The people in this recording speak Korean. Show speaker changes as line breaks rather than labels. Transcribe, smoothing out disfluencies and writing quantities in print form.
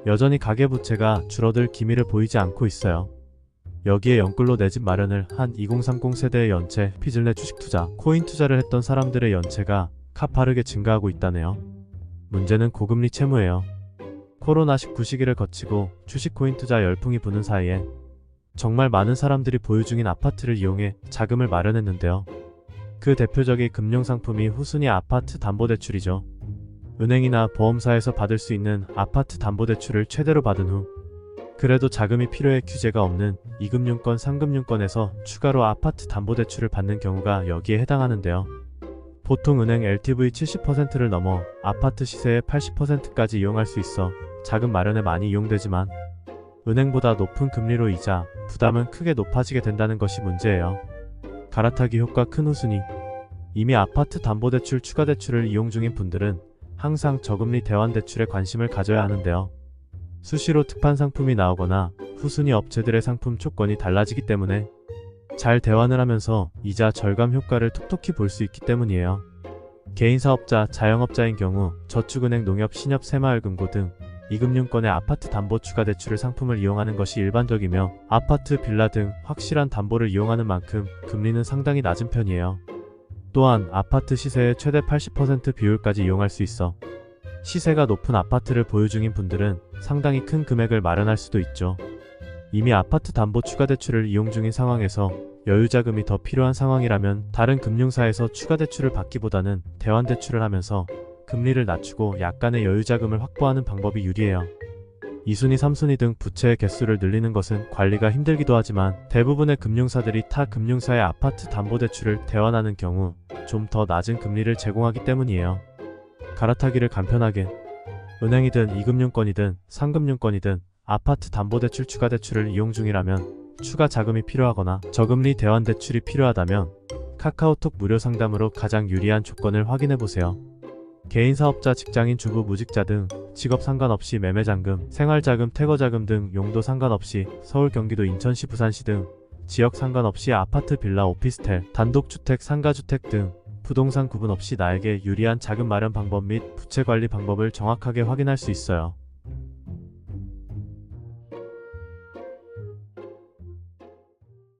여전히 가계부채가 줄어들 기미를 보이지 않고 있어요. 여기에 연끌로 내 집 마련을 한 2030 세대의 연체, 빚을 내 주식 투자, 코인 투자를 했던 사람들의 연체가 가파르게 증가하고 있다네요. 문제는 고금리 채무예요. 코로나19 시기를 거치고 주식 코인 투자 열풍이 부는 사이에 정말 많은 사람들이 보유 중인 아파트를 이용해 자금을 마련했는데요. 그 대표적인 금융상품이 후순위 아파트 담보대출이죠. 은행이나 보험사에서 받을 수 있는 아파트 담보대출을 최대로 받은 후 그래도 자금이 필요해 규제가 없는 2금융권, 3금융권에서 추가로 아파트 담보대출을 받는 경우가 여기에 해당하는데요. 보통 은행 LTV 70%를 넘어 아파트 시세의 80%까지 이용할 수 있어 자금 마련에 많이 이용되지만 은행보다 높은 금리로 이자, 부담은 크게 높아지게 된다는 것이 문제예요. 갈아타기 효과 큰 후순위. 이미 아파트 담보대출 추가대출을 이용 중인 분들은 항상 저금리 대환대출에 관심을 가져야 하는데요. 수시로 특판 상품이 나오거나 후순위 업체들의 상품 조건이 달라지기 때문에 잘 대환을 하면서 이자 절감 효과를 톡톡히 볼 수 있기 때문이에요. 개인사업자, 자영업자인 경우 저축은행, 농협, 신협, 새마을금고 등 2금융권의 아파트 담보 추가대출을 상품을 이용하는 것이 일반적이며 아파트, 빌라 등 확실한 담보를 이용하는 만큼 금리는 상당히 낮은 편이에요. 또한 아파트 시세의 최대 80% 비율까지 이용할 수 있어 시세가 높은 아파트를 보유 중인 분들은 상당히 큰 금액을 마련할 수도 있죠. 이미 아파트 담보 추가대출을 이용 중인 상황에서 여유자금이 더 필요한 상황이라면 다른 금융사에서 추가대출을 받기보다는 대환대출을 하면서 금리를 낮추고 약간의 여유자금을 확보하는 방법이 유리해요. 2순위, 3순위 등 부채의 개수를 늘리는 것은 관리가 힘들기도 하지만 대부분의 금융사들이 타 금융사의 아파트 담보대출을 대환하는 경우 좀 더 낮은 금리를 제공하기 때문이에요. 갈아타기를 간편하게 은행이든 2금융권이든 3금융권이든 아파트 담보대출 추가대출을 이용 중이라면 추가 자금이 필요하거나 저금리 대환대출이 필요하다면 카카오톡 무료 상담으로 가장 유리한 조건을 확인해보세요. 개인사업자, 직장인, 주부, 무직자 등 직업 상관없이 매매잔금, 생활자금, 퇴거자금 등 용도 상관없이 서울, 경기도, 인천시, 부산시 등 지역 상관없이 아파트, 빌라, 오피스텔, 단독주택, 상가주택 등 부동산 구분 없이 나에게 유리한 자금 마련 방법 및 부채 관리 방법을 정확하게 확인할 수 있어요.